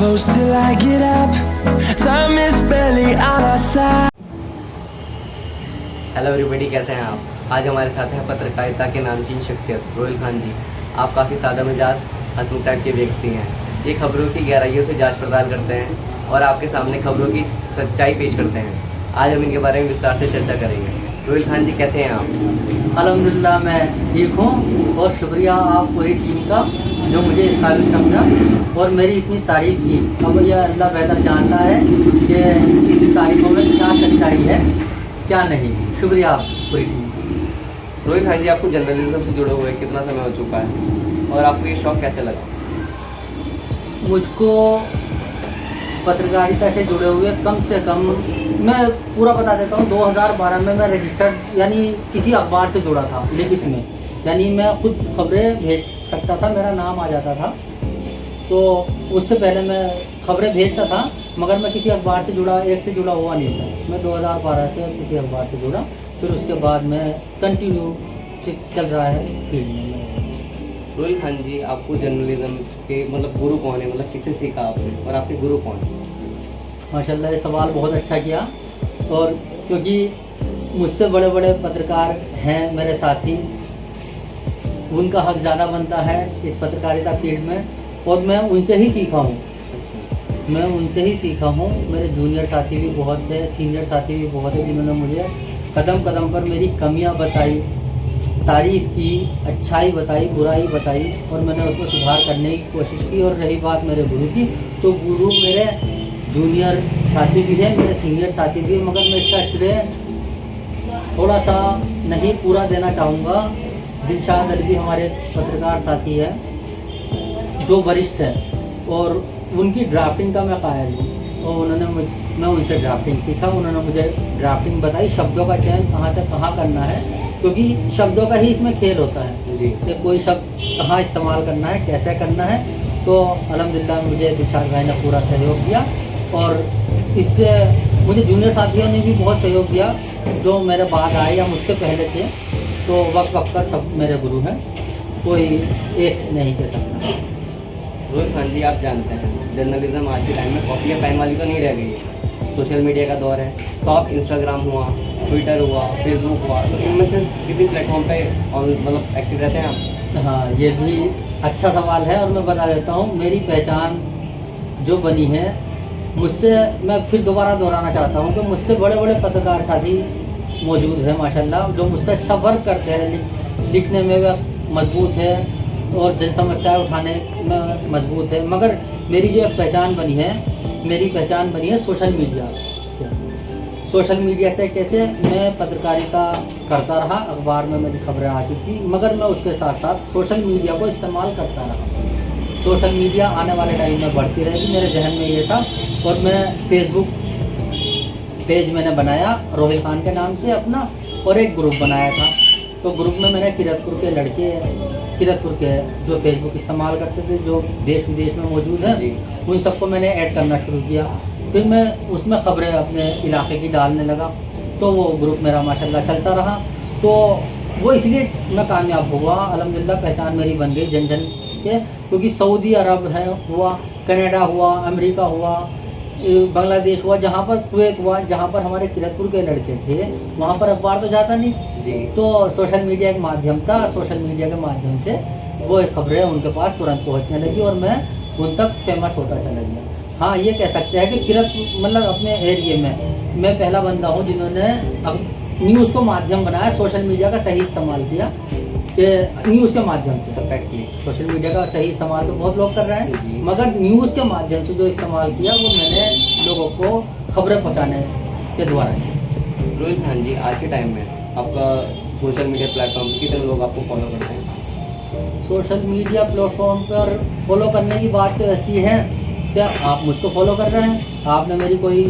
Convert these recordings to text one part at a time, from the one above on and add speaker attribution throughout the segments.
Speaker 1: close till I get up. Time is barely on our side.
Speaker 2: Hello everybody, कैसे हैं आप। आज हमारे साथ हैं पत्रकारिता के नामचीन शख्सियत रोहिल खान जी। आप काफ़ी सादा मिजाज हंसमुख टाइप के व्यक्ति हैं। ये खबरों की गहराइयों से जांच पड़ताल करते हैं और आपके सामने खबरों की सच्चाई पेश करते हैं। आज हम इनके बारे में विस्तार से चर्चा करेंगे। रोहिल खान जी, कैसे हैं आप।
Speaker 3: अल्हम्दुलिल्लाह मैं ठीक हूँ और शुक्रिया आप पूरी टीम का जो मुझे इस काबिल समझा और मेरी इतनी तारीफ़ की। अब यह अल्लाह बेहतर जानता है कि इन तारीफ़ों में क्या सच्चाई है क्या नहीं। शुक्रिया आप पूरी टीम।
Speaker 2: रोहिल खान जी, आपको जर्नलिज्म से जुड़े हुए कितना समय हो चुका है और आपको ये शौक़ कैसे लगा।
Speaker 3: मुझको पत्रकारिता से जुड़े हुए कम से कम, मैं पूरा बता देता हूँ, 2012 में मैं रजिस्टर्ड यानी किसी अखबार से जुड़ा था लिखित में, यानी मैं खुद खबरें भेज सकता था, मेरा नाम आ जाता था। तो उससे पहले मैं खबरें भेजता था मगर मैं किसी अखबार से जुड़ा, एक से जुड़ा हुआ नहीं था। मैं 2012 से किसी अखबार से जुड़ा, फिर उसके बाद मैं कंटिन्यू चल रहा है फील्ड में।
Speaker 2: रोहिल खान जी, आपको जर्नलिज्म के मतलब गुरु कौन है, मतलब किससे सीखा आपने और आपके गुरु कौन है।
Speaker 3: माशाल्लाह, ये सवाल बहुत अच्छा किया। और क्योंकि मुझसे बड़े बड़े पत्रकार हैं मेरे साथी, उनका हक ज़्यादा बनता है इस पत्रकारिता फील्ड में और मैं उनसे ही सीखा हूँ। मैं उनसे ही सीखा हूँ। मेरे जूनियर साथी भी बहुत थे, सीनियर साथी भी बहुत है, जिन्होंने मुझे कदम कदम पर मेरी कमियाँ बताई, तारीफ़ की, अच्छाई बताई, बुराई बताई और मैंने उसको सुधार करने की कोशिश की। और रही बात मेरे गुरु की, तो गुरु मेरे जूनियर साथी भी है, मेरे सीनियर साथी भी है, मगर मैं इसका श्रेय थोड़ा सा नहीं पूरा देना चाहूँगा। दिलशाद अली भी हमारे पत्रकार साथी है जो वरिष्ठ है और उनकी ड्राफ्टिंग का मैं कायल हूँ और मैं उनसे ड्राफ्टिंग सीखा। उन्होंने मुझे ड्राफ्टिंग बताई, शब्दों का चयन कहाँ से कहाँ करना है, क्योंकि शब्दों का ही इसमें खेल होता है
Speaker 2: जी,
Speaker 3: कि कोई शब्द कहाँ इस्तेमाल करना है, कैसे करना है। तो अल्हम्दुलिल्लाह मुझे दिलशाद भाई ने पूरा सहयोग दिया और इससे मुझे जूनियर साथियों ने भी बहुत सहयोग दिया जो मेरे बाद आए या मुझसे पहले थे। तो वक्त वक्त पर सब मेरे गुरु हैं, कोई एक नहीं कह सकता।
Speaker 2: रोहिल खान जी, आप जानते हैं जर्नलिज्म आज के टाइम में कॉपी या पेन वाली तो नहीं रह गई है। सोशल मीडिया का दौर है, तो आप इंस्टाग्राम हुआ, ट्विटर हुआ, फेसबुक हुआ, तो इनमें से किसी प्लेटफॉर्म पे मतलब एक्टिव रहते हैं आप।
Speaker 3: हाँ, ये भी अच्छा सवाल है और मैं बता देता हूँ। मेरी पहचान जो बनी है मुझसे, मैं फिर दोबारा दोहराना चाहता हूँ कि मुझसे बड़े बड़े पत्रकार साथी मौजूद हैं माशाल्लाह, जो मुझसे अच्छा वर्क करते हैं, लिखने में वह मजबूत है और जन समस्याएँ उठाने में मजबूत है। मगर मेरी जो एक पहचान बनी है, मेरी पहचान बनी है सोशल मीडिया से। सोशल मीडिया से कैसे, मैं पत्रकारिता करता रहा, अखबार में मेरी खबरें आती थी, मगर मैं उसके साथ साथ सोशल मीडिया को इस्तेमाल करता रहा। सोशल मीडिया आने वाले टाइम में बढ़ती रहेगी, मेरे जहन में ये था। और मैं फेसबुक पेज मैंने बनाया रोहिल खान के नाम से अपना, और एक ग्रुप बनाया था। तो ग्रुप में मैंने किरतपुर के लड़के, किरतपुर के जो फेसबुक इस्तेमाल करते थे, जो देश विदेश में मौजूद हैं, उन सबको मैंने ऐड करना शुरू किया। फिर मैं उसमें ख़बरें अपने इलाके की डालने लगा, तो वो ग्रुप मेरा माशाल्लाह चलता रहा। तो वो इसलिए मैं कामयाब हुआ, अल्हम्दुलिल्लाह पहचान मेरी बन गई जन जन के, क्योंकि सऊदी अरब है हुआ, कनाडा हुआ, अमेरिका हुआ, बांग्लादेश हुआ, जहाँ पर कुवैत हुआ, जहाँ पर हमारे किरतपुर के लड़के थे, वहाँ पर अखबार तो जाता नहीं
Speaker 2: जी।
Speaker 3: तो सोशल मीडिया एक माध्यम था। सोशल मीडिया के माध्यम से वो खबरें उनके पास तुरंत पहुँचने लगी और मैं उन तक फेमस होता चला गया। हाँ, ये कह सकते हैं कि किरतपुर मतलब अपने एरिए में मैं पहला बंदा हूँ जिन्होंने न्यूज़ को माध्यम बनाया, सोशल मीडिया का सही इस्तेमाल किया कि न्यूज़ के माध्यम से।
Speaker 2: परफेक्टली।
Speaker 3: सोशल मीडिया का सही इस्तेमाल तो बहुत लोग कर रहे
Speaker 2: जी।
Speaker 3: हैं, मगर न्यूज़ के माध्यम से जो इस्तेमाल किया वो मैंने लोगों को खबरें पहुंचाने के द्वारा किया।
Speaker 2: रोहिल खान जी, आज के टाइम में आपका सोशल मीडिया प्लेटफॉर्म कितने लोग आपको फॉलो करते हैं।
Speaker 3: सोशल मीडिया प्लेटफॉर्म पर फॉलो करने की बात तो ऐसी है, क्या आप मुझको फॉलो कर रहे हैं, आपने मेरी कोई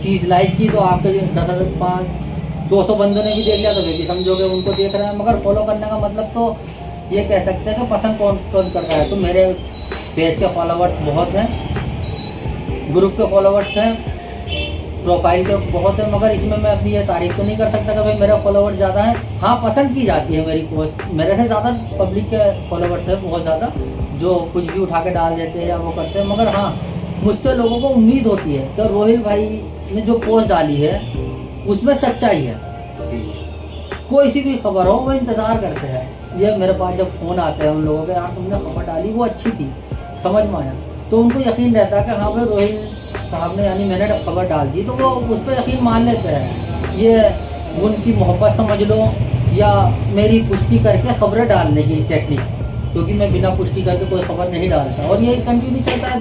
Speaker 3: चीज़ लाइक की तो आपके 10,000-500-200 बंदों ने भी देख लिया तो वे भी समझोगे उनको देख रहे हैं। मगर फॉलो करने का मतलब तो ये कह सकते हैं कि पसंद कौन कौन कर रहा है। तो मेरे पेज के फॉलोवर्स बहुत हैं, ग्रुप के फॉलोवर्स हैं, प्रोफाइल के बहुत है, मगर इसमें मैं अपनी ये तारीफ तो नहीं कर सकता कि भाई मेरा फॉलोवर ज़्यादा है। हाँ, पसंद की जाती है मेरी पोस्ट, मेरे से ज़्यादा पब्लिक के फॉलोवर्स है बहुत ज़्यादा, जो कुछ भी उठा के डाल देते हैं या वो करते हैं। मगर हाँ, मुझसे लोगों को उम्मीद होती है कि रोहिल भाई ने जो पोस्ट डाली है उसमें सच्चाई है। कोई सी भी खबर हो वो इंतज़ार करते हैं। ये मेरे पास जब फ़ोन आते हैं उन लोगों के, यार तुमने खबर डाली वो अच्छी थी, समझ में आया, तो उनको यकीन रहता है कि हाँ भाई रोहिल साहब ने यानी मैंने खबर डाल दी, तो वो उस पर यकीन मान लेते हैं। ये उनकी मोहब्बत समझ लो या मेरी पुष्टि करके खबरें डालने की टेक्निक, क्योंकि मैं बिना पुष्टि करके कोई खबर नहीं डालता और ये कंटिन्यू चलता है,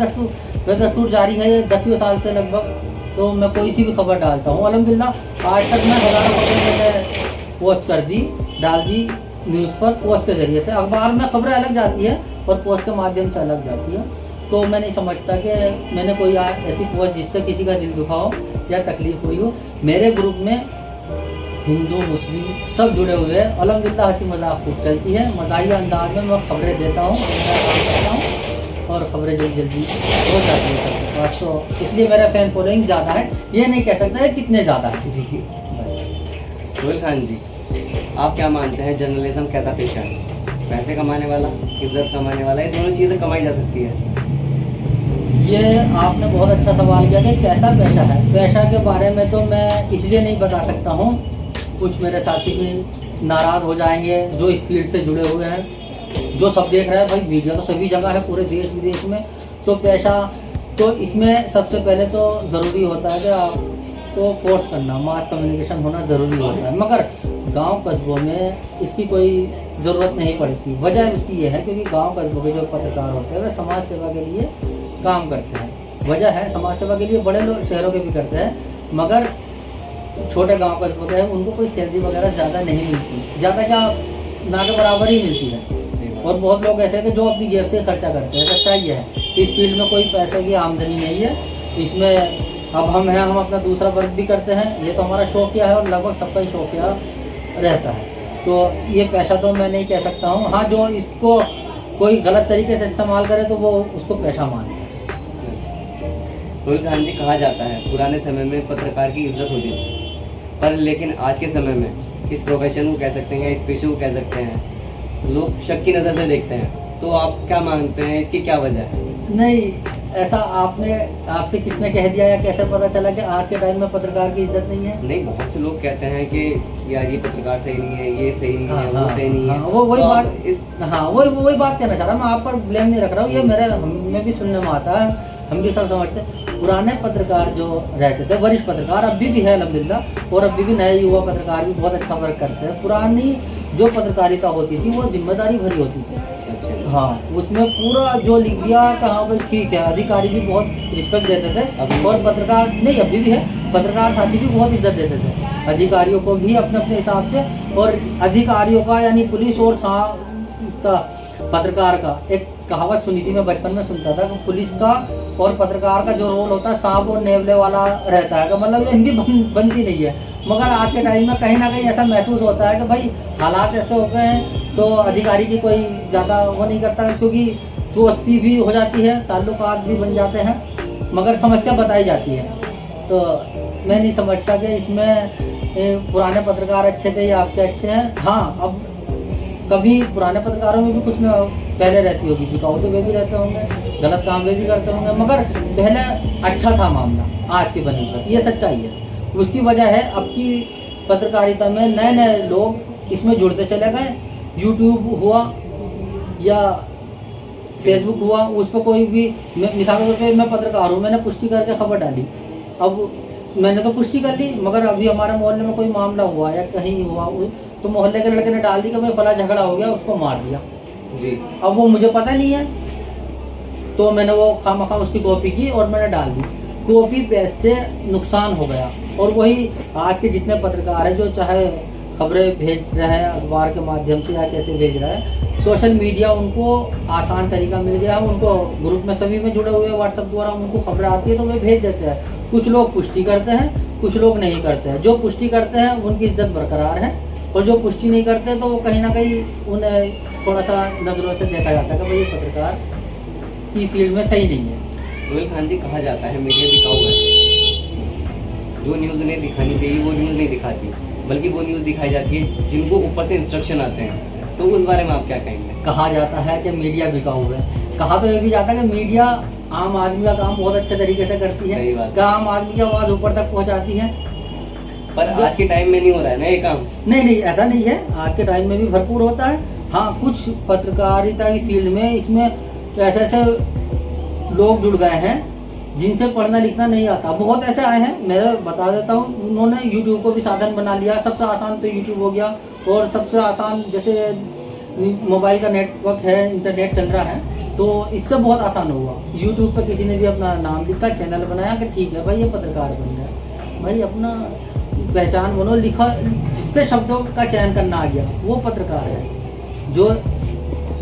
Speaker 3: दस्तूर जारी है ये 10 साल से लगभग। तो मैं कोई सी भी खबर डालता हूँ, अल्हम्दुलिल्लाह आज तक मैं हज़ारों खबरें मैंने पोस्ट कर दी, डाल दी न्यूज़ पर पोस्ट के ज़रिए से। अखबार में खबरें अलग जाती है और पोस्ट के माध्यम से अलग जाती है। तो मैं नहीं समझता कि मैंने कोई ऐसी पोस्ट जिससे किसी का दिल दुखा हो या तकलीफ़ हुई हो। मेरे ग्रुप में हिंदू मुस्लिम सब जुड़े हुए हैं, अल्हम्दुलिल्लाह हंसी मजाक खूब चलती है। मज़ाहिया अंदाज में मैं खबरें देता हूँ, और ख़बरें जल्दी हो जाती है सबके पास। तो इसलिए मेरा फ़ैन फॉलोइंग ज़्यादा है, ये नहीं कह सकता है कितने ज़्यादा है। जी
Speaker 2: रोहिल खान जी, आप क्या मानते हैं जर्नलिज्म कैसा पेशा है? पैसे कमाने वाला, इज्जत कमाने वाला, ये दोनों चीज़ें कमाई जा सकती है इसमें?
Speaker 3: ये आपने बहुत अच्छा सवाल किया कि कैसा पेशा है। पेशा के बारे में तो मैं इसलिए नहीं बता सकता हूँ, कुछ मेरे साथी भी नाराज़ हो जाएंगे जो इस फील्ड से जुड़े हुए हैं। जो सब देख रहे हैं भाई, मीडिया तो सभी जगह है पूरे देश विदेश में। तो पेशा तो इसमें सबसे पहले तो ज़रूरी होता है कि आपको कोर्स करना, मास कम्युनिकेशन होना ज़रूरी होता है, मगर गांव कस्बों में इसकी कोई ज़रूरत नहीं पड़ती। वजह उसकी ये है क्योंकि गांव कस्बों के जो पत्रकार होते हैं वे समाज सेवा के लिए काम करते हैं। वजह है समाज सेवा के लिए बड़े लोग शहरों के भी करते हैं, मगर छोटे गांव कस्बों के हैं उनको कोई सैलरी वगैरह ज़्यादा नहीं मिलती, ज़्यादा क्या ना के बराबर ही मिलती है। और बहुत लोग ऐसे हैं कि जो अपनी जेब से खर्चा करते हैं। सच्चाई ये है इस फील्ड में कोई पैसे की आमदनी नहीं है। इसमें अब हम हैं, हम अपना दूसरा वर्क भी करते हैं, ये तो हमारा शौकिया है और लगभग सबका ही शौकिया रहता है। तो ये पैसा तो मैं नहीं कह सकता हूँ। हाँ, जो इसको कोई गलत तरीके से इस्तेमाल करे तो वो उसको पैसा मानते हैं।
Speaker 2: रोहिल खान जी, कहा जाता है पुराने समय में पत्रकार की इज्जत होती थी, पर लेकिन आज के समय में इस प्रोफेशन को कह सकते हैं, इस पेशे को कह सकते हैं, लोग शक की नज़र से देखते हैं। तो आप क्या मानते हैं, इसकी क्या वजह है?
Speaker 3: नहीं, ऐसा आपसे किसने कह दिया या कैसे पता चला कि आज के टाइम में पत्रकार की इज्जत नहीं है?
Speaker 2: नहीं, बहुत से लोग कहते हैं कि यार ये पत्रकार सही नहीं है, ये सही नहीं है, वो सही नहीं है।
Speaker 3: वो वही बात कहना चाह रहा, मैं आप पर ब्लेम नहीं रख रहा हूँ। ये मेरे हमें भी सुनने में आता है, हम भी सब समझते हैं। पुराने पत्रकार जो रहते थे, वरिष्ठ पत्रकार अभी भी है अल्हम्दुलिल्लाह, और अभी भी नए युवा पत्रकार भी बहुत अच्छा वर्क करते हैं। पुरानी जो पत्रकारिता होती थी वो जिम्मेदारी भरी होती थी। हाँ, उसमें पूरा जो लिख दिया कि हाँ भाई ठीक है, अधिकारी भी बहुत रिस्पेक्ट देते थे और पत्रकार नहीं अभी भी है, पत्रकार साथी भी बहुत इज्जत देते थे अधिकारियों को भी अपने अपने हिसाब से। और अधिकारियों का यानी पुलिस और उसका पत्रकार का एक कहावत सुनी थी, मैं बचपन में सुनता था कि पुलिस का और पत्रकार का जो रोल होता है सांप और नेवले वाला रहता है, मतलब इनकी बनती नहीं है। मगर आज के टाइम में कहीं ना कहीं ऐसा महसूस होता है कि भाई हालात ऐसे हो गए हैं तो अधिकारी की कोई ज़्यादा वो नहीं करता, क्योंकि दोस्ती भी हो जाती है, ताल्लुकात भी बन जाते हैं, मगर समस्या बताई जाती है। तो मैं नहीं समझता कि इसमें पुराने पत्रकार अच्छे थे या आपके अच्छे हैं। हाँ, अब कभी पुराने पत्रकारों में भी कुछ ना पहले रहती होगी, बिकाऊ तो वे भी रहते होंगे, गलत काम वे भी करते होंगे, मगर पहले अच्छा था मामला आज की बनी पर, ये सच्चाई है। उसकी वजह है अब की पत्रकारिता में नए नए लोग इसमें जुड़ते चले गए। यूट्यूब हुआ या फेसबुक हुआ, उस पर कोई भी मिसाल के तौर पर मैं पत्रकार हूँ, मैंने पुष्टि करके खबर डाली, अब मैंने तो पुष्टि कर ली, मगर अभी हमारे मोहल्ले में कोई मामला हुआ या कहीं हुआ तो मोहल्ले के लड़के ने डाल दी कि भाई फला झगड़ा हो गया, उसको मार दिया जी। अब वो मुझे पता नहीं है, तो मैंने वो खामखा उसकी कॉपी की और मैंने डाल दी। कॉपी पेस्ट से नुकसान हो गया। और वही आज के जितने पत्रकार हैं जो चाहे खबरें भेज रहे हैं अखबार के माध्यम से या कैसे भेज रहे हैं, सोशल मीडिया उनको आसान तरीका मिल गया है, उनको ग्रुप में सभी में जुड़े हुए हैं, व्हाट्सएप द्वारा उनको खबरें आती है तो वे भेज देते हैं। कुछ लोग पुष्टि करते हैं, कुछ लोग नहीं करते हैं। जो पुष्टि करते हैं उनकी इज्जत बरकरार है, और जो पुष्टि नहीं करते तो वो कहीं ना कहीं उन्हें थोड़ा सा नज़रों से देखा जाता है कि भाई ये पत्रकार की फील्ड में सही नहीं है।
Speaker 2: रोहिल खान जी, कहा जाता है मीडिया बिकाऊ है, जो न्यूज़ उन्हें दिखानी चाहिए वो न्यूज़ नहीं दिखाती, बल्कि वो न्यूज़ दिखाई जाती है जिनको ऊपर से इंस्ट्रक्शन आते हैं। तो उस बारे में आप क्या कहेंगे?
Speaker 3: कहा जाता है कि मीडिया बिकाऊ है, कहा तो ये भी जाता है कि मीडिया आम आदमी का काम बहुत अच्छे तरीके से करती है,
Speaker 2: सही बात।
Speaker 3: क्या आम आदमी की आवाज़ ऊपर तक पहुंचाती है।
Speaker 2: पर आज के टाइम में नहीं हो रहा है ना ये काम।
Speaker 3: नहीं नहीं, ऐसा नहीं है, आज के टाइम में भी भरपूर होता है। हाँ, कुछ पत्रकारिता की फील्ड में इसमें ऐसे ऐसे लोग जुड़ गए हैं जिनसे पढ़ना लिखना नहीं आता। बहुत ऐसे आए हैं, मैं बता देता हूँ, उन्होंने यूट्यूब को भी साधन बना लिया। सबसे आसान तो यूट्यूब हो गया, और सबसे आसान जैसे मोबाइल का नेटवर्क है, इंटरनेट चल रहा है, तो इससे बहुत आसान हुआ। यूट्यूब पर किसी ने भी अपना नाम लिखा, चैनल बनाया कि ठीक है भाई ये पत्रकार बन गया, भाई अपना पहचान बनो, लिखा, जिससे शब्दों का चयन करना आ गया वो पत्रकार है। जो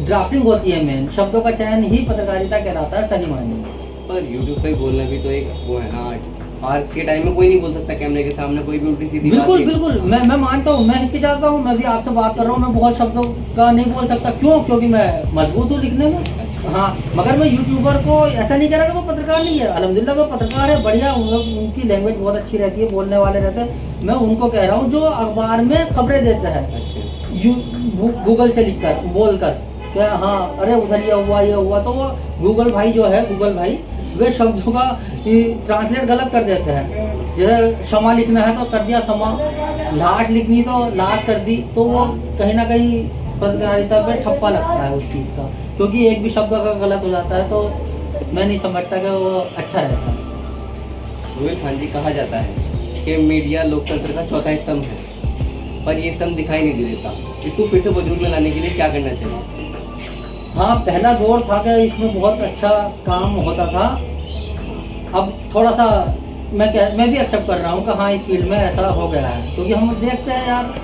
Speaker 3: ड्राफ्टिंग होती है मेन, शब्दों का चयन ही पत्रकारिता कहलाता है सही मायने में।
Speaker 2: पर यूट्यूब पे बोलना भी तो एक वो है ना आर्ट। आज के टाइम में कोई नहीं बोल सकता कैमरे के सामने, कोई भी उल्टी सीधी बात
Speaker 3: बिल्कुल
Speaker 2: नहीं।
Speaker 3: बिल्कुल, मैं मानता हूँ, मैं हिचकिचाता हूँ, मैं भी आपसे बात कर रहा हूँ, मैं बहुत शब्दों का नहीं बोल सकता। क्यों? क्योंकि मैं मजबूत हूँ लिखने में। हाँ, मगर मैं यूट्यूबर को ऐसा नहीं कह रहा कि वो पत्रकार नहीं है, अल्हम्दुलिल्लाह वो पत्रकार है, बढ़िया, उनकी लैंग्वेज बहुत अच्छी रहती है, बोलने वाले रहते हैं। मैं उनको कह रहा हूँ जो अखबार में खबरें देते हैं,
Speaker 2: अच्छा।
Speaker 3: गूगल से लिख कर, बोल कर, क्या हाँ अरे उधर ये हुआ, तो वो गूगल भाई जो है, गूगल भाई, वे शब्दों का ट्रांसलेट गलत कर देते हैं। जैसे क्षमा लिखना है तो कर दिया क्षमा, लाश लिखनी तो लाश कर दी, तो वो कहीं ना कहीं पत्रकारिता पे ठप्पा लगता है उस चीज़ का, क्योंकि एक भी शब्द अगर गलत हो जाता है तो मैं नहीं समझता कि वो अच्छा रहता है।
Speaker 2: रोहिल खान जी, कहा जाता है कि मीडिया लोकतंत्र का चौथा स्तंभ है, पर ये स्तंभ दिखाई नहीं देता। इसको फिर से वजूद में लाने के लिए क्या करना चाहिए?
Speaker 3: हाँ, पहला दौर था कि इसमें बहुत अच्छा काम होता था। अब थोड़ा सा मैं भी एक्सेप्ट कर रहा हूँ कि हाँ इस फील्ड में ऐसा हो गया है, क्योंकि हम देखते हैं यार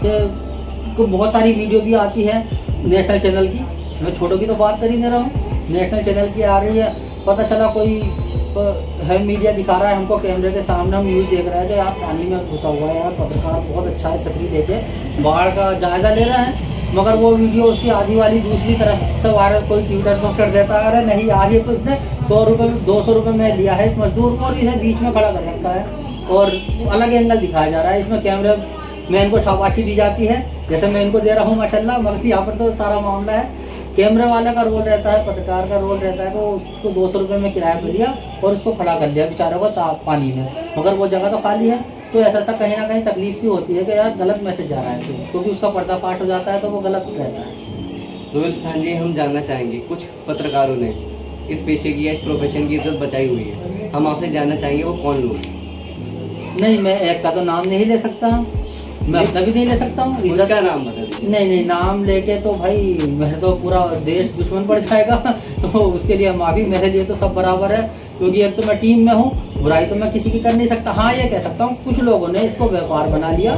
Speaker 3: कि बहुत सारी वीडियो भी आती है नेशनल चैनल की, मैं छोटों की तो बात कर ही नहीं रहा हूँ, नेशनल चैनल की आ रही है। पता चला कोई है मीडिया दिखा रहा है हमको कैमरे के सामने, हम न्यूज़ देख रहे हैं कि यार पानी में घुसा हुआ है, यार पत्रकार बहुत अच्छा है, छतरी लेके बाढ़ का जायजा ले रहा है, मगर वो वीडियो उसकी आधी वाली दूसरी तरफ से वायरल कोई ट्विटर पर कर देता है, अरे नहीं यार ये तो इसने 100 रुपये 200 रुपये में लिया है इस मजदूर को, और इसे बीच में खड़ा कर रखा है, और अलग एंगल दिखाया जा रहा है। इसमें कैमरे मैन को शाबाशी दी जाती है, जैसे मैं इनको दे रहा हूँ माशाल्लाह, मगर यहाँ पर तो सारा मामला है कैमरे वाले का रोल रहता है, पत्रकार का रोल रहता है, तो उसको 200 रुपये में किराया पे लिया और उसको खड़ा कर दिया बेचारों को पानी में, मगर वो जगह तो खाली है। तो ऐसा था कहीं ना कहीं तकलीफ सी होती है कि यार गलत मैसेज जा रहा है, क्योंकि उसका पर्दाफाश हो जाता है तो वो गलत रहता है।
Speaker 2: रोहिल खान जी, हम जानना चाहेंगे, कुछ पत्रकारों ने इस पेशे की या इस प्रोफेशन की इज्जत बचाई हुई है, हम आपसे जानना चाहेंगे वो कौन लोग?
Speaker 3: नहीं, मैं एक का तो नाम नहीं ले सकता, मैं अपना भी नहीं ले सकता हूँ।
Speaker 2: उसका नाम बता दीजिए।
Speaker 3: नहीं, नाम लेके तो भाई मेरे तो पूरा देश दुश्मन पड़ जाएगा तो उसके लिए माफ़ी, मेरे लिए तो सब बराबर है, क्योंकि एक तो मैं टीम में हूँ, बुराई तो मैं किसी की कर नहीं सकता। हाँ, ये कह सकता हूँ कुछ लोगों ने इसको व्यापार बना लिया,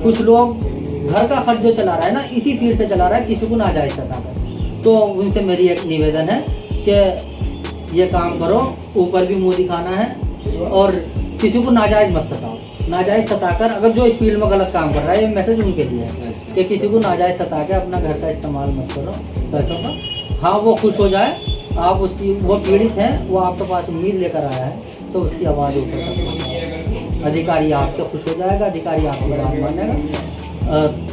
Speaker 3: कुछ लोग घर का खर्च जो चला रहा है ना इसी फील्ड से चला रहा है, किसी को नाजायज़ सताकर। तो उनसे मेरी एक निवेदन है कि ये काम करो, ऊपर भी मुँह दिखाना है और किसी को नाजायज़ मत सताओ, नाजायज़ सताकर, अगर जो इस फील्ड में गलत काम कर रहा है, ये मैसेज उनके लिए है कि किसी को नाजायज़ सता के अपना घर का इस्तेमाल मत करो पैसों का। हाँ, वो खुश हो जाए, आप उसकी, वो पीड़ित है, वो आपके पास उम्मीद लेकर आया है, तो उसकी आवाज़ ऊपर तक पहुंचाओ। अधिकारी आपसे खुश हो जाएगा, अधिकारी आपकी बात मानेगा,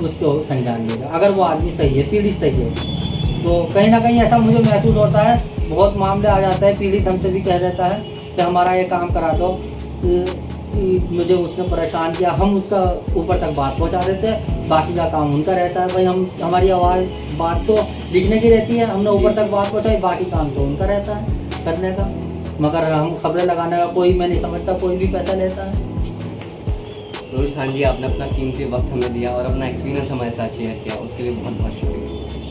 Speaker 3: उसको संज्ञान लेगा, अगर वो आदमी सही है, पीड़ित सही है। तो कहीं ना कहीं ऐसा मुझे महसूस होता है, बहुत मामले आ जाता है, पीड़ित हमसे भी कह देता है कि हमारा ये काम करा दो, मुझे उसने परेशान किया, हम उसका ऊपर तक बात पहुंचा देते हैं, बाकी का काम उनका रहता है। भाई हमारी आवाज़, बात तो लिखने की रहती है, हमने ऊपर तक बात पहुंचाई, बाकी काम तो उनका रहता है करने का, मगर हम खबरें लगाने का कोई, मैं नहीं समझता कोई भी पैसा लेता है।
Speaker 2: रोहिल खान जी, आपने अपना कीमती वक्त हमें दिया और अपना एक्सपीरियंस हमारे साथ शेयर किया, उसके लिए बहुत बहुत शुक्रिया।